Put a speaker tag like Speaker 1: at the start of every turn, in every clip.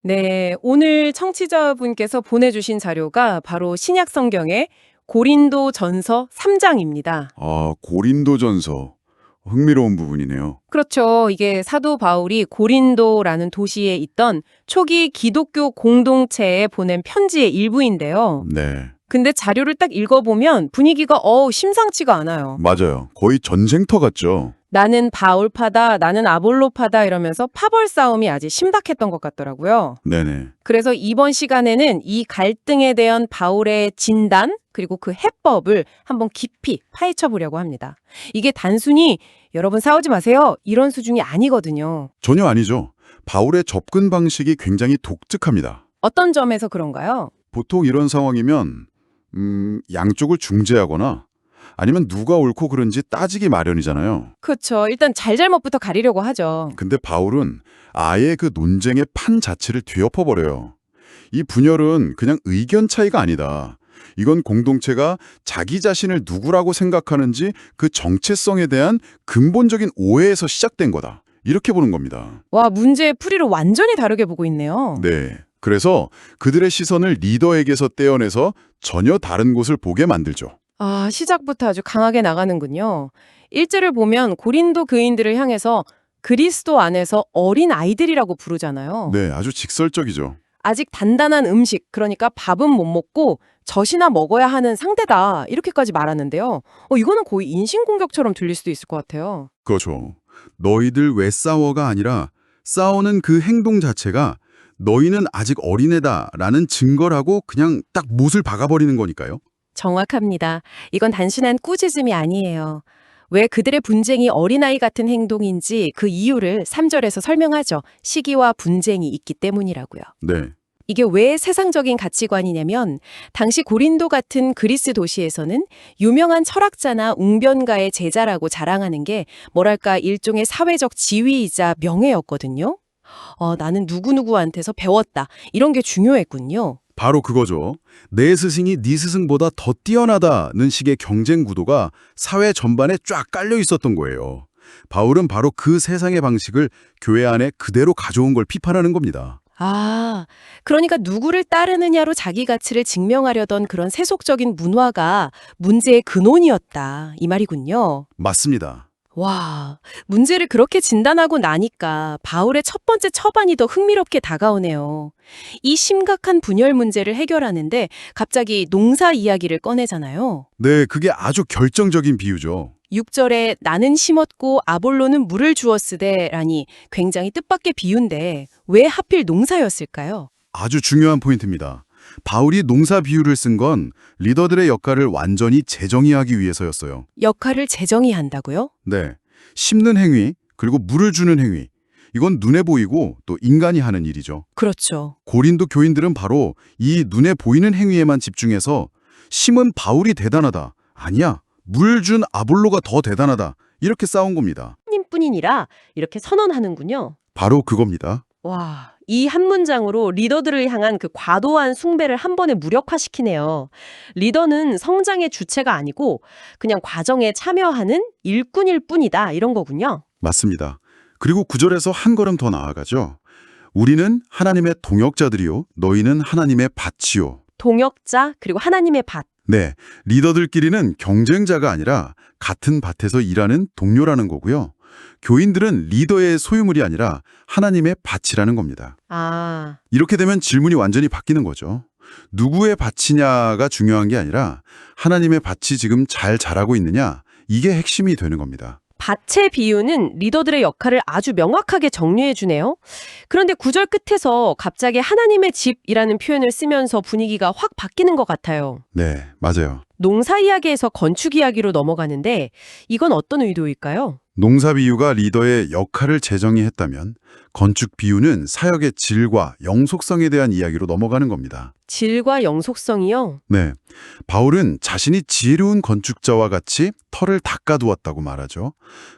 Speaker 1: 네, 오늘 청취자분께서 보내주신 자료가 바로 신약 성경의 고린도 전서 3장입니다.
Speaker 2: 아, 고린도전서. 흥미로운 부분이네요.
Speaker 1: 그렇죠. 이게 사도 바울이 고린도라는 도시에 있던 초기 기독교 공동체에 보낸 편지의 일부인데요.
Speaker 2: 네,
Speaker 1: 근데 자료를 딱 읽어보면 분위기가 심상치가 않아요.
Speaker 2: 맞아요. 거의 전쟁터 같죠?
Speaker 1: 나는 바울파다, 나는 아볼로파다 이러면서 파벌 싸움이 아주 심각했던 것 같더라고요.
Speaker 2: 네네.
Speaker 1: 그래서 이번 시간에는 이 갈등에 대한 바울의 진단 그리고 그 해법을 한번 깊이 파헤쳐 보려고 합니다. 이게 단순히 여러분 싸우지 마세요 이런 수준이 아니거든요.
Speaker 2: 전혀 아니죠. 바울의 접근 방식이 굉장히 독특합니다.
Speaker 1: 어떤 점에서 그런가요?
Speaker 2: 보통 이런 상황이면 양쪽을 중재하거나 아니면 누가 옳고 그른지 따지기 마련이잖아요.
Speaker 1: 그렇죠. 일단 잘잘못부터 가리려고 하죠.
Speaker 2: 근데 바울은 아예 그 논쟁의 판 자체를 뒤엎어버려요. 이 분열은 그냥 의견 차이가 아니다. 이건 공동체가 자기 자신을 누구라고 생각하는지 그 정체성에 대한 근본적인 오해에서 시작된 거다. 이렇게 보는 겁니다.
Speaker 1: 와, 문제의 풀이를 완전히 다르게 보고 있네요.
Speaker 2: 네. 그래서 그들의 시선을 리더에게서 떼어내서 전혀 다른 곳을 보게 만들죠.
Speaker 1: 아, 시작부터 아주 강하게 나가는군요. 일제를 보면 고린도 교인들을 향해서 그리스도 안에서 어린 아이들이라고 부르잖아요.
Speaker 2: 네, 아주 직설적이죠.
Speaker 1: 아직 단단한 음식, 그러니까 밥은 못 먹고 젖이나 먹어야 하는 상대다. 이렇게까지 말하는데요. 이거는 거의 인신공격처럼 들릴 수도 있을 것 같아요.
Speaker 2: 그렇죠. 너희들 왜 싸워가 아니라 싸우는 그 행동 자체가 너희는 아직 어린애다라는 증거라고 그냥 딱 못을 박아버리는 거니까요.
Speaker 1: 정확합니다. 이건 단순한 꾸짖음이 아니에요. 왜 그들의 분쟁이 어린아이 같은 행동인지 그 이유를 3절에서 설명하죠. 시기와 분쟁이 있기 때문이라고요.
Speaker 2: 네.
Speaker 1: 이게 왜 세상적인 가치관이냐면 당시 고린도 같은 그리스 도시에서는 유명한 철학자나 웅변가의 제자라고 자랑하는 게 뭐랄까 일종의 사회적 지위이자 명예였거든요. 나는 누구누구한테서 배웠다. 이런 게 중요했군요.
Speaker 2: 바로 그거죠. 내 스승이 네 스승보다 더 뛰어나다는 식의 경쟁 구도가 사회 전반에 쫙 깔려 있었던 거예요. 바울은 바로 그 세상의 방식을 교회 안에 그대로 가져온 걸 비판하는 겁니다.
Speaker 1: 아, 그러니까 누구를 따르느냐로 자기 가치를 증명하려던 그런 세속적인 문화가 문제의 근원이었다. 이 말이군요.
Speaker 2: 맞습니다.
Speaker 1: 와, 문제를 그렇게 진단하고 나니까 바울의 첫 번째 처반이 더 흥미롭게 다가오네요. 이 심각한 분열 문제를 해결하는데 갑자기 농사 이야기를 꺼내잖아요.
Speaker 2: 네, 그게 아주 결정적인 비유죠.
Speaker 1: 6절에 나는 심었고 아볼로는 물을 주었으되라니 굉장히 뜻밖의 비유인데 왜 하필 농사였을까요?
Speaker 2: 아주 중요한 포인트입니다. 바울이 농사 비유를 쓴 건 리더들의 역할을 완전히 재정의하기 위해서였어요.
Speaker 1: 역할을 재정의 한다고요?
Speaker 2: 네, 심는 행위, 그리고 물을 주는 행위. 이건 눈에 보이고 또 인간이 하는 일이죠.
Speaker 1: 그렇죠.
Speaker 2: 고린도 교인들은 바로 이 눈에 보이는 행위에만 집중해서 심은 바울이 대단하다. 아니야, 물 준 아볼로가 더 대단하다. 이렇게 싸운 겁니다.
Speaker 1: 하나님뿐이니라 이렇게 선언하는군요.
Speaker 2: 바로 그겁니다.
Speaker 1: 와, 이 한 문장으로 리더들을 향한 그 과도한 숭배를 한 번에 무력화시키네요. 리더는 성장의 주체가 아니고 그냥 과정에 참여하는 일꾼일 뿐이다 이런 거군요.
Speaker 2: 맞습니다. 그리고 구절에서 한 걸음 더 나아가죠. 우리는 하나님의 동역자들이요. 너희는 하나님의 밭이요.
Speaker 1: 동역자 그리고 하나님의 밭.
Speaker 2: 네, 리더들끼리는 경쟁자가 아니라 같은 밭에서 일하는 동료라는 거고요. 교인들은 리더의 소유물이 아니라 하나님의 밭이라는 겁니다.
Speaker 1: 아,
Speaker 2: 이렇게 되면 질문이 완전히 바뀌는 거죠. 누구의 밭이냐가 중요한 게 아니라 하나님의 밭이 지금 잘 자라고 있느냐, 이게 핵심이 되는 겁니다.
Speaker 1: 밭의 비유는 리더들의 역할을 아주 명확하게 정리해 주네요. 그런데 구절 끝에서 갑자기 하나님의 집이라는 표현을 쓰면서 분위기가 확 바뀌는 것 같아요.
Speaker 2: 네, 맞아요.
Speaker 1: 농사 이야기에서 건축 이야기로 넘어가는데 이건 어떤 의도일까요?
Speaker 2: 농사 비유가 리더의 역할을 재정의했다면 건축 비유는 사역의 질과 영속성에 대한 이야기로 넘어가는 겁니다.
Speaker 1: 질과 영속성이요?
Speaker 2: 네, 바울은 자신이 지혜로운 건축자와 같이 터를 닦아두었다고 말하죠.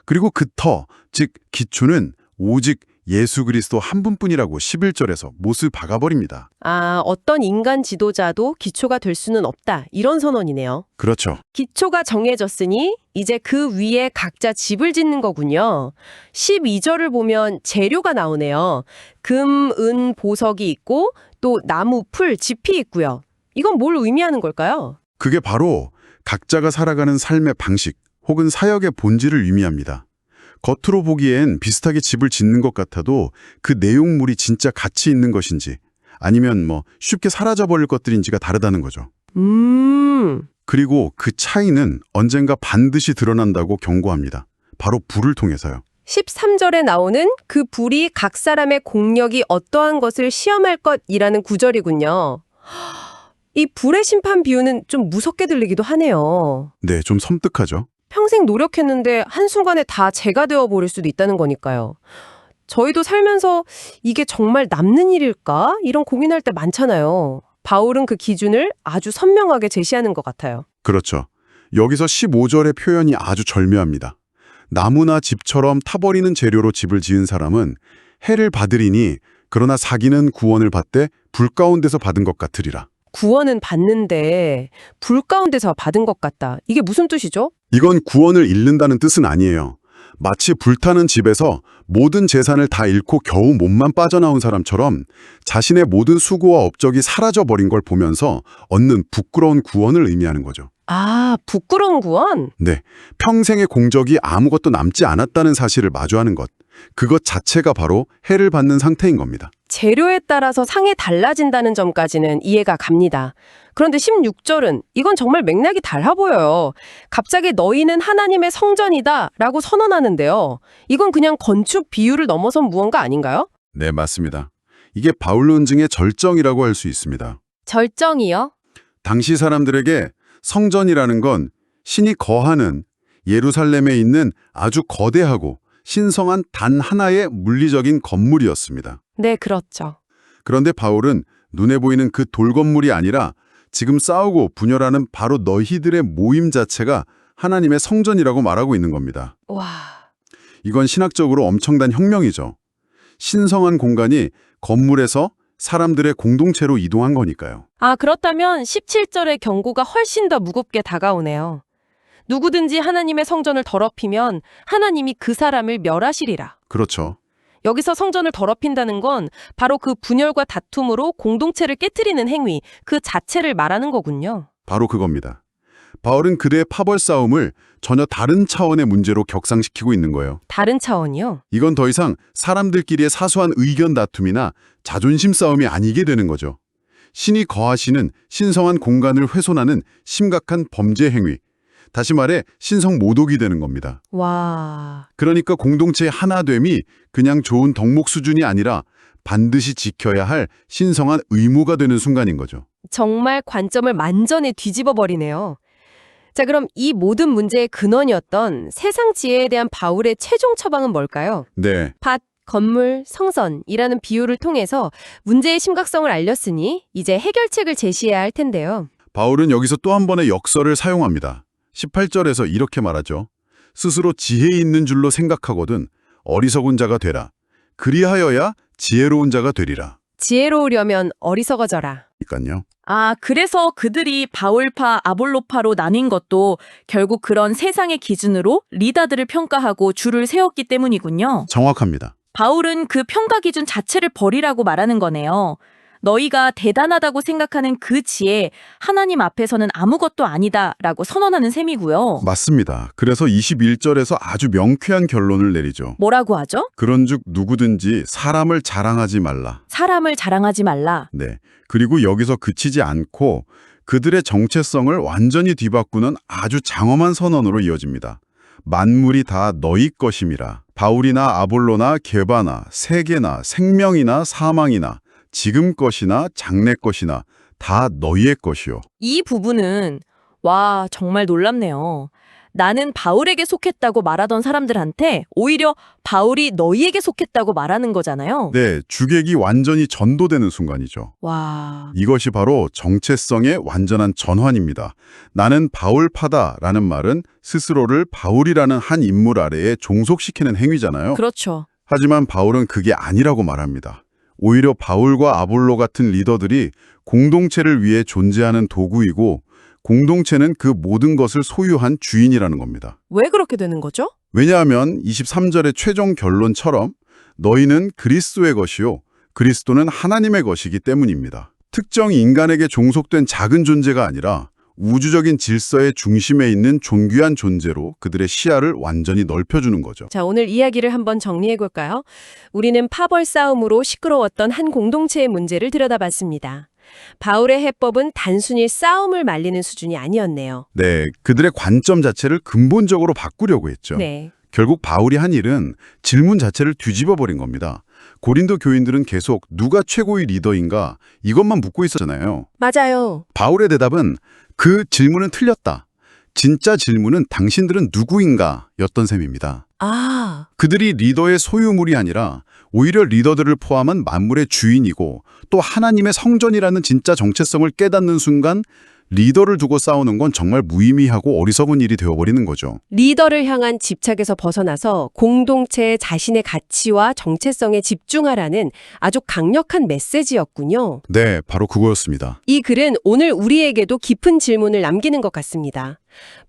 Speaker 2: 그리고 그 터, 즉 기초는 오직 예수 그리스도 한 분뿐이라고 11절에서 못을 박아버립니다.
Speaker 1: 아, 어떤 인간 지도자도 기초가 될 수는 없다. 이런 선언이네요.
Speaker 2: 그렇죠.
Speaker 1: 기초가 정해졌으니 이제 그 위에 각자 집을 짓는 거군요. 12절을 보면 재료가 나오네요. 금, 은, 보석이 있고 또 나무, 풀, 짚이 있고요. 이건 뭘 의미하는 걸까요?
Speaker 2: 그게 바로 각자가 살아가는 삶의 방식 혹은 사역의 본질을 의미합니다. 겉으로 보기엔 비슷하게 집을 짓는 것 같아도 그 내용물이 진짜 가치 있는 것인지 아니면 쉽게 사라져버릴 것들인지가 다르다는 거죠. 그리고 그 차이는 언젠가 반드시 드러난다고 경고합니다. 바로 불을 통해서요.
Speaker 1: 13절에 나오는 그 불이 각 사람의 공력이 어떠한 것을 시험할 것이라는 구절이군요. 이 불의 심판 비유는 좀 무섭게 들리기도 하네요.
Speaker 2: 네, 좀 섬뜩하죠.
Speaker 1: 평생 노력했는데 한순간에 다 재가 되어버릴 수도 있다는 거니까요. 저희도 살면서 이게 정말 남는 일일까? 이런 고민할 때 많잖아요. 바울은 그 기준을 아주 선명하게 제시하는 것 같아요.
Speaker 2: 그렇죠. 여기서 15절의 표현이 아주 절묘합니다. 나무나 집처럼 타버리는 재료로 집을 지은 사람은 해를 받으리니 그러나 사기는 구원을 받되 불 가운데서 받은 것 같으리라.
Speaker 1: 구원은 받는데 불 가운데서 받은 것 같다. 이게 무슨 뜻이죠?
Speaker 2: 이건 구원을 잃는다는 뜻은 아니에요. 마치 불타는 집에서 모든 재산을 다 잃고 겨우 몸만 빠져나온 사람처럼 자신의 모든 수고와 업적이 사라져버린 걸 보면서 얻는 부끄러운 구원을 의미하는 거죠.
Speaker 1: 아, 부끄러운 구원?
Speaker 2: 네, 평생의 공적이 아무것도 남지 않았다는 사실을 마주하는 것. 그것 자체가 바로 해를 받는 상태인 겁니다.
Speaker 1: 재료에 따라서 상이 달라진다는 점까지는 이해가 갑니다. 그런데 16절은 이건 정말 맥락이 달라 보여요. 갑자기 너희는 하나님의 성전이다 라고 선언하는데요. 이건 그냥 건축 비유를 넘어선 무언가 아닌가요?
Speaker 2: 네, 맞습니다. 이게 바울 논증의 절정이라고 할 수 있습니다.
Speaker 1: 절정이요?
Speaker 2: 당시 사람들에게 성전이라는 건 신이 거하는 예루살렘에 있는 아주 거대하고 신성한 단 하나의 물리적인 건물이었습니다.
Speaker 1: 네, 그렇죠.
Speaker 2: 그런데 바울은 눈에 보이는 그 돌건물이 아니라 지금 싸우고 분열하는 바로 너희들의 모임 자체가 하나님의 성전이라고 말하고 있는 겁니다.
Speaker 1: 와,
Speaker 2: 이건 신학적으로 엄청난 혁명이죠. 신성한 공간이 건물에서 사람들의 공동체로 이동한 거니까요.
Speaker 1: 아, 그렇다면 17절의 경고가 훨씬 더 무겁게 다가오네요. 누구든지 하나님의 성전을 더럽히면 하나님이 그 사람을 멸하시리라.
Speaker 2: 그렇죠.
Speaker 1: 여기서 성전을 더럽힌다는 건 바로 그 분열과 다툼으로 공동체를 깨트리는 행위, 그 자체를 말하는 거군요.
Speaker 2: 바로 그겁니다. 바울은 그들의 파벌 싸움을 전혀 다른 차원의 문제로 격상시키고 있는 거예요.
Speaker 1: 다른 차원이요?
Speaker 2: 이건 더 이상 사람들끼리의 사소한 의견 다툼이나 자존심 싸움이 아니게 되는 거죠. 신이 거하시는 신성한 공간을 훼손하는 심각한 범죄 행위, 다시 말해 신성 모독이 되는 겁니다.
Speaker 1: 와,
Speaker 2: 그러니까 공동체의 하나됨이 그냥 좋은 덕목 수준이 아니라 반드시 지켜야 할 신성한 의무가 되는 순간인 거죠.
Speaker 1: 정말 관점을 완전히 뒤집어 버리네요. 자, 그럼 이 모든 문제의 근원이었던 세상 지혜에 대한 바울의 최종 처방은 뭘까요?
Speaker 2: 네,
Speaker 1: 밭, 건물, 성선이라는 비유를 통해서 문제의 심각성을 알렸으니 이제 해결책을 제시해야 할 텐데요.
Speaker 2: 바울은 여기서 또 한 번의 역설을 사용합니다. 18절에서 이렇게 말하죠. 스스로 지혜 있는 줄로 생각하거든 어리석은 자가 되라. 그리하여야 지혜로운 자가 되리라.
Speaker 1: 지혜로우려면 어리석어져라.
Speaker 2: 그러니까요.
Speaker 3: 아, 그래서 그들이 바울파, 아볼로파로 나뉜 것도 결국 그런 세상의 기준으로 리더들을 평가하고 줄을 세웠기 때문이군요.
Speaker 2: 정확합니다.
Speaker 3: 바울은 그 평가 기준 자체를 버리라고 말하는 거네요. 너희가 대단하다고 생각하는 그 지혜, 하나님 앞에서는 아무것도 아니다라고 선언하는 셈이고요.
Speaker 2: 맞습니다. 그래서 21절에서 아주 명쾌한 결론을 내리죠.
Speaker 3: 뭐라고 하죠?
Speaker 2: 그런즉 누구든지 사람을 자랑하지 말라.
Speaker 3: 사람을 자랑하지 말라.
Speaker 2: 네. 그리고 여기서 그치지 않고 그들의 정체성을 완전히 뒤바꾸는 아주 장엄한 선언으로 이어집니다. 만물이 다 너희 것임이라. 바울이나 아볼로나 게바나 세계나 생명이나 사망이나 지금 것이나 장래 것이나 다 너희의 것이요.
Speaker 3: 이 부분은 와, 정말 놀랍네요. 나는 바울에게 속했다고 말하던 사람들한테 오히려 바울이 너희에게 속했다고 말하는 거잖아요.
Speaker 2: 네, 주객이 완전히 전도되는 순간이죠.
Speaker 1: 와,
Speaker 2: 이것이 바로 정체성의 완전한 전환입니다. 나는 바울파다라는 말은 스스로를 바울이라는 한 인물 아래에 종속시키는 행위잖아요.
Speaker 3: 그렇죠.
Speaker 2: 하지만 바울은 그게 아니라고 말합니다. 오히려 바울과 아볼로 같은 리더들이 공동체를 위해 존재하는 도구이고 공동체는 그 모든 것을 소유한 주인이라는 겁니다.
Speaker 1: 왜 그렇게 되는 거죠?
Speaker 2: 왜냐하면 23절의 최종 결론처럼 너희는 그리스도의 것이요 그리스도는 하나님의 것이기 때문입니다. 특정 인간에게 종속된 작은 존재가 아니라 우주적인 질서의 중심에 있는 존귀한 존재로 그들의 시야를 완전히 넓혀주는 거죠.
Speaker 1: 자, 오늘 이야기를 한번 정리해 볼까요? 우리는 파벌 싸움으로 시끄러웠던 한 공동체의 문제를 들여다봤습니다. 바울의 해법은 단순히 싸움을 말리는 수준이 아니었네요.
Speaker 2: 네, 그들의 관점 자체를 근본적으로 바꾸려고 했죠.
Speaker 1: 네.
Speaker 2: 결국 바울이 한 일은 질문 자체를 뒤집어 버린 겁니다. 고린도 교인들은 계속 누가 최고의 리더인가 이것만 묻고 있었잖아요.
Speaker 1: 맞아요.
Speaker 2: 바울의 대답은 그 질문은 틀렸다. 진짜 질문은 당신들은 누구인가 였던 셈입니다.
Speaker 1: 아,
Speaker 2: 그들이 리더의 소유물이 아니라 오히려 리더들을 포함한 만물의 주인이고 또 하나님의 성전이라는 진짜 정체성을 깨닫는 순간 리더를 두고 싸우는 건 정말 무의미하고 어리석은 일이 되어버리는 거죠.
Speaker 1: 리더를 향한 집착에서 벗어나서 공동체의 자신의 가치와 정체성에 집중하라는 아주 강력한 메시지였군요.
Speaker 2: 네, 바로 그거였습니다.
Speaker 1: 이 글은 오늘 우리에게도 깊은 질문을 남기는 것 같습니다.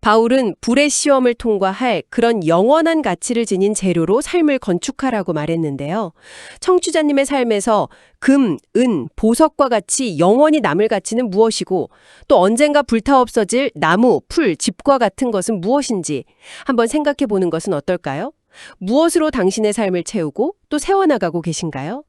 Speaker 1: 바울은 불의 시험을 통과할 그런 영원한 가치를 지닌 재료로 삶을 건축하라고 말했는데요. 청취자님의 삶에서 금, 은, 보석과 같이 영원히 남을 가치는 무엇이고 또 언젠가 불타 없어질 나무, 풀, 집과 같은 것은 무엇인지 한번 생각해 보는 것은 어떨까요? 무엇으로 당신의 삶을 채우고 또 세워나가고 계신가요?